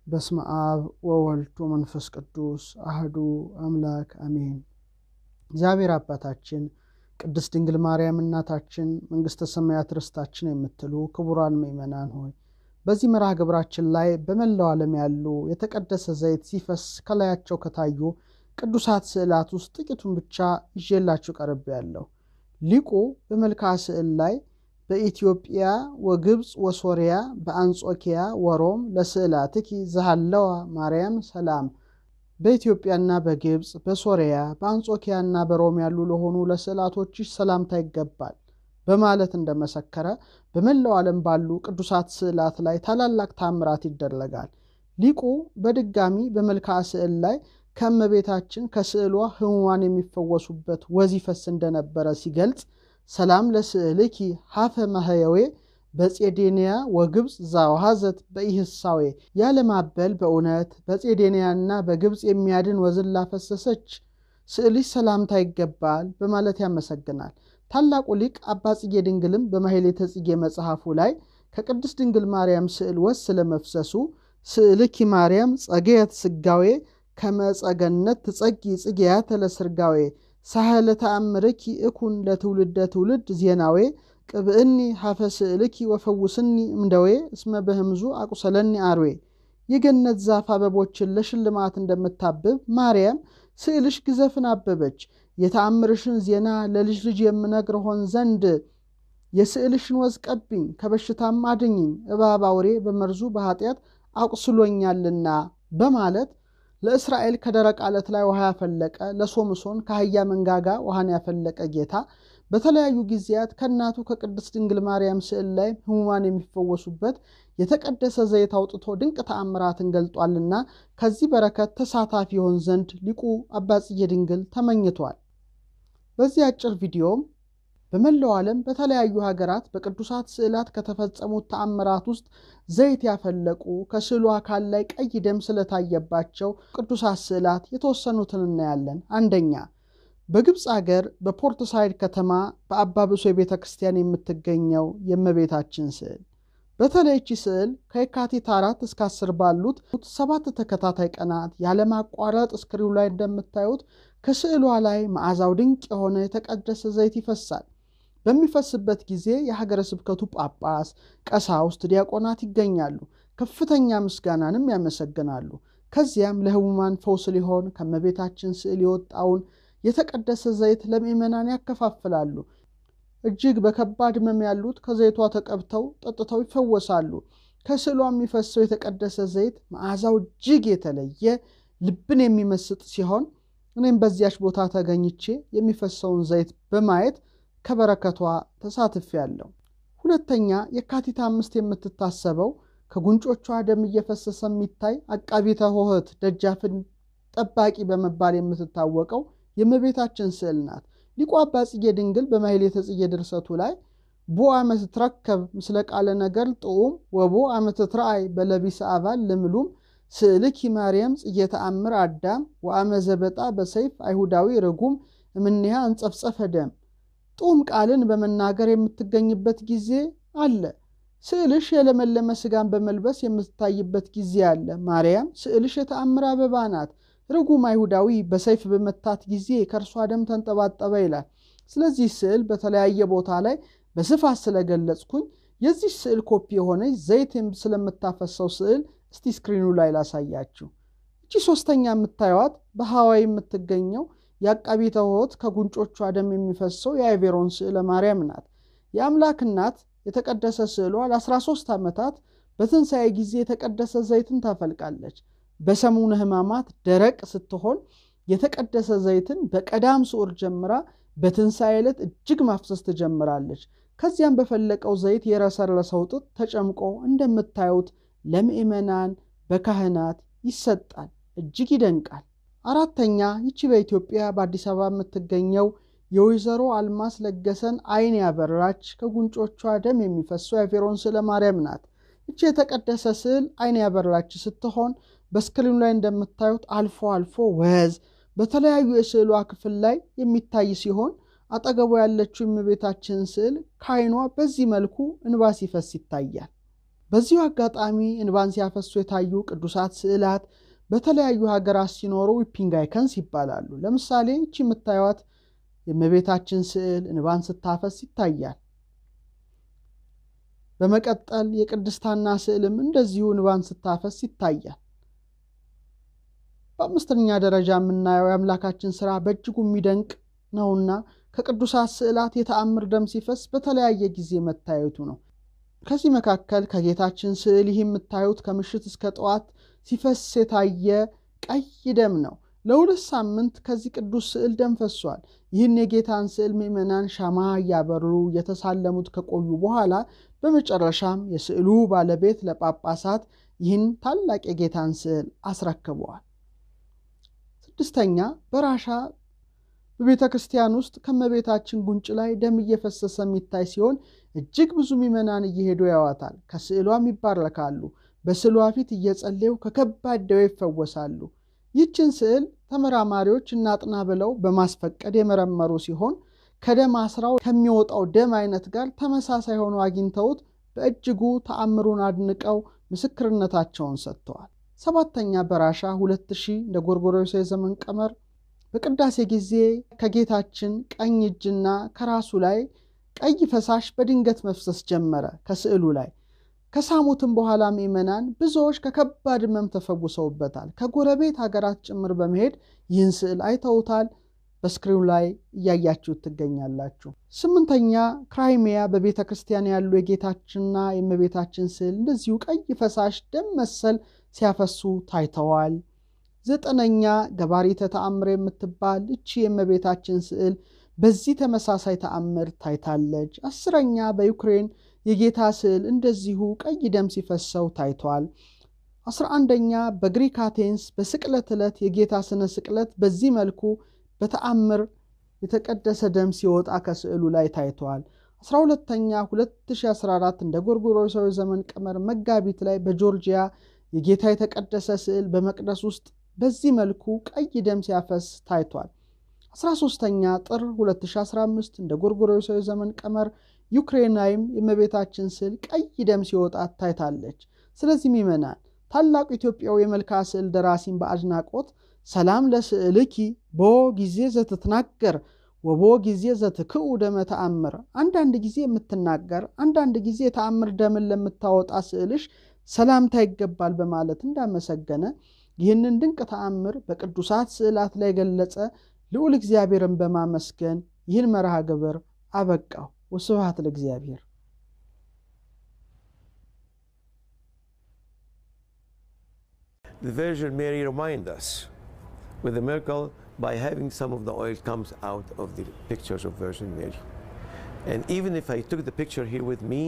በስመ አብ ወወልድ ወመንፈስ ቅዱስ አሐዱ አምላክ አሜን። እግዚአብሔር አባታችን ቅድስት ድንግል ማርያም እናታችን መንግሥተ ሰማያት ርስታችን የምትሉ ክቡራን ምእመናን ሆይ በዚህ መርሃ ግብራችን ላይ በመላው ዓለም ያሉ የተቀደሰ ዘይት ሲፈስ ከላያቸው ከታዩ ቅዱሳት ስዕላት ውስጥ ጥቂቱን ብቻ ይዤላችሁ ቀርቤያለሁ። ሊቁ በመልክዓ ስዕል ላይ በኢትዮጵያ ወግብጽ ወሶሪያ በአንጾኪያ ወሮም ለስዕላትኪ ዘሃለዋ ማርያም ሰላም በኢትዮጵያና በግብጽ በሶሪያ በአንጾኪያና በሮም ያሉ ለሆኑ ለስዕላቶችሽ ሰላምታ ይገባል በማለት እንደመሰከረ በመላው ዓለም ባሉ ቅዱሳት ስዕላት ላይ ታላላቅ ተአምራት ይደረጋል። ሊቁ በድጋሚ በመልክዓ ስዕል ላይ ከእመቤታችን ከስዕሏ ሕሙማን የሚፈወሱበት ወዝ ይፈስ እንደነበረ ሲገልጽ ሰላም ለስዕልኪ ሀፈ ማህየዌ በጼዴንያ ወግብጽ ዛዋሃዘት በኢህሳዌ ያለማበል በእውነት በጼዴንያና በግብጽ የሚያድን ወዝን ላፈሰሰች ስዕልሽ ሰላምታ ይገባል በማለት ያመሰግናል። ታላቁ ሊቅ አባ ጽጌ ድንግልም በማሕሌተ ጽጌ መጽሐፉ ላይ ከቅድስት ድንግል ማርያም ስዕል ወዝ ስለመፍሰሱ ስዕልኪ ማርያም ጸገየት ስጋዌ ከመጸገነት ትጸጊ ጽጌያተ ለስርጋዌ ሳህለ ተአምርኪ እኩን ለትውልደ ትውልድ ዜናዌ ቅብእኒ ሀፈ ስዕልኪ ወፈውስኒ እምደዌ እስመ በህምዙ አቁሰለኒ አርዌ። የገነት ዛፍ አበቦችን ለሽልማት እንደምታብብ ማርያም ስዕልሽ ግዘፍን አበበች። የተአምርሽን ዜና ለልጅ ልጅ የምነግር ሆን ዘንድ የስዕልሽን ወዝ ቀቢኝ፣ ከበሽታም አድኝኝ፣ እባብ አውሬ በመርዙ በኃጢአት አቁስሎኛልና በማለት ለእስራኤል ከደረቅ ዓለት ላይ ውሃ ያፈለቀ ለሶምሶን ከአህያ መንጋጋ ውሃን ያፈለቀ ጌታ በተለያዩ ጊዜያት ከእናቱ ከቅድስት ድንግል ማርያም ስዕል ላይ ሕሙማን የሚፈወሱበት የተቀደሰ ዘይት አውጥቶ ድንቅ ተአምራትን ገልጧልና ከዚህ በረከት ተሳታፊ ይሆን ዘንድ ሊቁ አባ ጽጌ ድንግል ተመኝቷል። በዚህ አጭር ቪዲዮም በመላው ዓለም በተለያዩ ሀገራት በቅዱሳት ስዕላት ከተፈጸሙት ተአምራት ውስጥ ዘይት ያፈለቁ ከስዕሉ አካል ላይ ቀይ ደም ስለታየባቸው ቅዱሳት ስዕላት የተወሰኑትን እናያለን። አንደኛ፣ በግብጽ ሀገር በፖርት ሳይድ ከተማ በአባ ብሶ ቤተ ክርስቲያን የምትገኘው የእመቤታችን ስዕል። በተለይቺ ስዕል ከየካቲት 4 እስከ 10 ባሉት 7 ተከታታይ ቀናት ያለማቋረጥ ስክሪኑ ላይ እንደምታዩት ከስዕሏ ላይ መዓዛው ድንቅ የሆነ የተቀደሰ ዘይት ይፈሳል። በሚፈስበት ጊዜ የሀገረ ስብከቱ ጳጳስ፣ ቀሳውስት፣ ዲያቆናት ይገኛሉ። ከፍተኛ ምስጋናንም ያመሰግናሉ። ከዚያም ለሕሙማን ፈውስ ሊሆን ከእመቤታችን ስዕል የወጣውን የተቀደሰ ዘይት ለምእመናን ያከፋፍላሉ። እጅግ በከባድ ሕመም ያሉት ከዘይቷ ተቀብተው ጠጥተው ይፈወሳሉ። ከስዕሏ የሚፈሰው የተቀደሰ ዘይት መዓዛው እጅግ የተለየ ልብን የሚመስጥ ሲሆን እኔም በዚያች ቦታ ተገኝቼ የሚፈሰውን ዘይት በማየት ከበረከቷ ተሳትፌያለሁ። ሁለተኛ፣ የካቲት 5 የምትታሰበው ከጉንጮቿ ደም እየፈሰሰ የሚታይ አቃቢተ ሆህት ደጃፍን ጠባቂ በመባል የምትታወቀው የእመቤታችን ስዕል ናት። ሊቁ አባ ጽጌ ድንግል በማሕሌተ ጽጌ ድርሰቱ ላይ ቦ ዓመት ትረከብ ምስለ ቃለ ነገር ጥዑም ወቦ ዓመት ትረአይ በለቢሰ አባል ልምሉም ስዕልኪ ማርያም ጽጌ ተአምር አዳም ወአመዘበጣ በሰይፍ አይሁዳዊ ርጉም እምኔሃ አንጸፍጸፈ ደም። ጡም ቃልን በመናገር የምትገኝበት ጊዜ አለ። ስዕልሽ የለመለመ ስጋን በመልበስ የምትታይበት ጊዜ አለ። ማርያም ስዕልሽ የተአምር አበባ ናት። ርጉም አይሁዳዊ በሰይፍ በመታት ጊዜ ከእርሷ ደም ተንጠባጠበ ይላል። ስለዚህ ስዕል በተለያየ ቦታ ላይ በስፋት ስለገለጽኩኝ የዚህ ስዕል ኮፒ የሆነች ዘይት ስለምታፈሰው ስዕል እስቲ ስክሪኑ ላይ ላሳያችሁ። እቺ ሶስተኛ የምታዩት በሐዋይ የምትገኘው የአቃቢተ ሆህት ከጉንጮቿ ደም የሚፈሰው የአይቬሮን ስዕለ ማርያም ናት። የአምላክ እናት የተቀደሰ ስዕሏ ለ13 ዓመታት በትንሣኤ ጊዜ የተቀደሰ ዘይትን ታፈልቃለች። በሰሙነ ሕማማት ደረቅ ስትሆን የተቀደሰ ዘይትን በቀዳም ስዑር ጀምራ በትንሣኤ ዕለት እጅግ ማፍሰስ ትጀምራለች። ከዚያም በፈለቀው ዘይት የረሰረሰው ጥጥ ተጨምቆ እንደምታዩት ለምእመናን በካህናት ይሰጣል። እጅግ ይደንቃል። አራተኛ፣ ይቺ በኢትዮጵያ በአዲስ አበባ የምትገኘው የወይዘሮ አልማስ ለገሰን አይን ያበራች ከጉንጮቿ ደም የሚፈሰው የአይቬሮን ስዕለ ማርያም ናት። ይቺ የተቀደሰ ስዕል አይን ያበራች ስትሆን በስክሪኑ ላይ እንደምታዩት አልፎ አልፎ ወዝ በተለያዩ የስዕሏ ክፍል ላይ የሚታይ ሲሆን አጠገቡ ያለችው የእመቤታችን ስዕል ከዓይኗ በዚህ መልኩ እንባ ሲፈስ ይታያል። በዚሁ አጋጣሚ እንባን ሲያፈሱ የታዩ ቅዱሳት ስዕላት በተለያዩ ሀገራት ሲኖሩ ዊፒንግ አይከንስ ይባላሉ። ለምሳሌ እቺ የምታዩት የእመቤታችን ስዕል እንባን ስታፈስ ይታያል። በመቀጠል የቅድስት ሐና ስዕልም እንደዚሁ እንባን ስታፈስ ይታያል። በአምስተኛ ደረጃ የምናየው የአምላካችን ሥራ በእጅጉ የሚደንቅ ነውና ከቅዱሳት ስዕላት የተአምር ደም ሲፈስ በተለያየ ጊዜ መታየቱ ነው። ከዚህ መካከል ከጌታችን ስዕል ይህ የምታዩት ከምሽት እስከ ጠዋት ሲፈስ የታየ ቀይ ደም ነው። ለ2 ሳምንት ከዚህ ቅዱስ ስዕል ደም ፈሷል። ይህን የጌታን ስዕል ምእመናን ሻማ እያበሩ የተሳለሙት ከቆዩ በኋላ በመጨረሻም የስዕሉ ባለቤት ለጳጳሳት ይህን ታላቅ የጌታን ስዕል አስረክበዋል። ስድስተኛ በራሻ በቤተ ክርስቲያን ውስጥ ከመቤታችን ጉንጭ ላይ ደም እየፈሰሰ የሚታይ ሲሆን እጅግ ብዙ ምእመናን እየሄዱ ያዋታል። ከስዕሏም ይባረካሉ። በስዕሏ ፊት እየጸለዩ ከከባድ ደዌ ይፈወሳሉ። ይህችን ስዕል ተመራማሪዎች እናጥና ብለው በማስፈቀድ የመረመሩ ሲሆን ከደም አስራው ከሚወጣው ደም አይነት ጋር ተመሳሳይ ሆኖ አግኝተውት በእጅጉ ተአምሩን አድንቀው ምስክርነታቸውን ሰጥተዋል። ሰባተኛ በራሻ 2000 እንደ ጎርጎሮሳዊ ዘመን ቀመር በቅዳሴ ጊዜ ከጌታችን ቀኝ እጅና ከራሱ ላይ ቀይ ፈሳሽ በድንገት መፍሰስ ጀመረ ከስዕሉ ላይ። ከሳሙትም በኋላ ምእመናን ብዙዎች ከከባድ ሕመም ተፈውሰውበታል። ከጎረቤት ሀገራት ጭምር በመሄድ ይህን ስዕል አይተውታል። በስክሪኑ ላይ እያያችሁት ትገኛላችሁ። ስምንተኛ ክራይሚያ በቤተ ክርስቲያን ያሉ የጌታችንና የእመቤታችን ስዕል እንደዚሁ ቀይ ፈሳሽ ደም መሰል ሲያፈሱ ታይተዋል። ዘጠነኛ ገባሪተ ተአምር የምትባል እቺ የእመቤታችን ስዕል በዚህ ተመሳሳይ ተአምር ታይታለች። 10ኛ በዩክሬን የጌታ ስዕል እንደዚሁ ቀይ ደም ሲፈሰው ታይቷል። 11ኛ በግሪክ አቴንስ በስቅለት ዕለት የጌታ ስነ ስቅለት በዚህ መልኩ በተአምር የተቀደሰ ደም ሲወጣ ከስዕሉ ላይ ታይቷል። 12ኛ 2014 እንደ ጎርጎሮሳዊ ዘመን ቀመር መጋቢት ላይ በጆርጂያ የጌታ የተቀደሰ ስዕል በመቅደስ ውስጥ በዚህ መልኩ ቀይ ደም ሲያፈስ ታይቷል። 13ኛ ጥር 2015 እንደ ጎርጎሮሳዊ ዘመን ቀመር ዩክሬን ላይም የእመቤታችን ስዕል ቀይ ደም ሲወጣ ታይታለች። ስለዚህ ምእመናን ታላቁ ኢትዮጵያዊ የመልክዓ ስዕል ደራሲን በአድናቆት ሰላም ለስዕልኪ ቦ ጊዜ ዘትትናገር ወቦ ጊዜ ዘትክኡ ደመ ተአምር፣ አንዳንድ ጊዜ የምትናገር አንዳንድ ጊዜ ተአምር ደምን ለምታወጣ ስዕልሽ ሰላምታ ይገባል በማለት እንዳመሰገነ ይህንን ድንቅ ተአምር በቅዱሳት ስዕላት ላይ ገለጸ። ልዑል እግዚአብሔርን በማመስገን ይህን መርሃ ግብር አበቃው። ወስብሐት ለእግዚአብሔር። The Virgin Mary reminds us with the miracle by having some of the oil comes out of the pictures of Virgin Mary. And even if I took the picture here with me,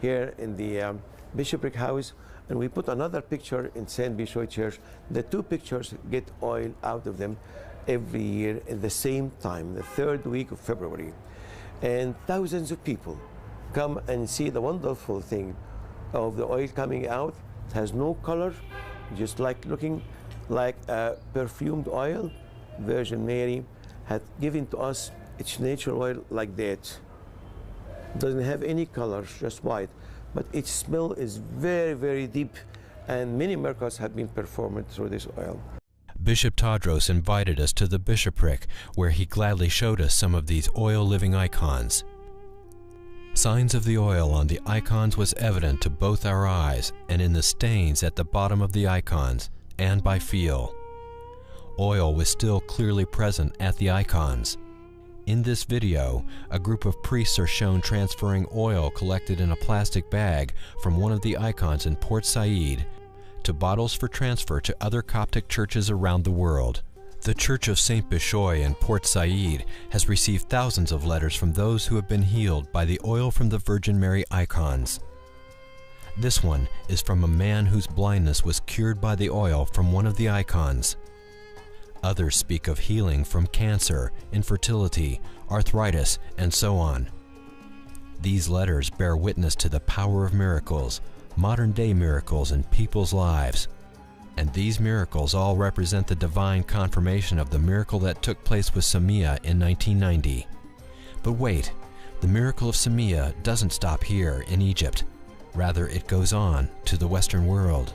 here in the bishopric house, and we put another picture in St. Bishoy Church, the two pictures get oil out of them every year at the same time, the 3rd week of February. And thousands of people come and see the wonderful thing of the oil coming out. It has no color, just like looking like a perfumed oil. Virgin Mary had given to us its natural oil like that. It doesn't have any color, just white, but its smell is very, very deep, and many miracles have been performed through this oil. Bishop Tadros invited us to the bishopric, where he gladly showed us some of these oil-living icons. Signs of the oil on the icons was evident to both our eyes and in the stains at the bottom of the icons and by feel. Oil was still clearly present at the icons. In this video, a group of priests are shown transferring oil collected in a plastic bag from one of the icons in Port Said to bottles for transfer to other Coptic churches around the world. The Church of St. Bishoy in Port Said has received thousands of letters from those who have been healed by the oil from the Virgin Mary icons. This one is from a man whose blindness was cured by the oil from one of the icons. Others speak of healing from cancer, infertility, arthritis, and so on. These letters bear witness to the power of miracles, modern-day miracles in people's lives. And these miracles all represent the divine confirmation of the miracle that took place with Samia in 1990. But wait, the miracle of Samia doesn't stop here in Egypt. Rather, it goes on to the Western world.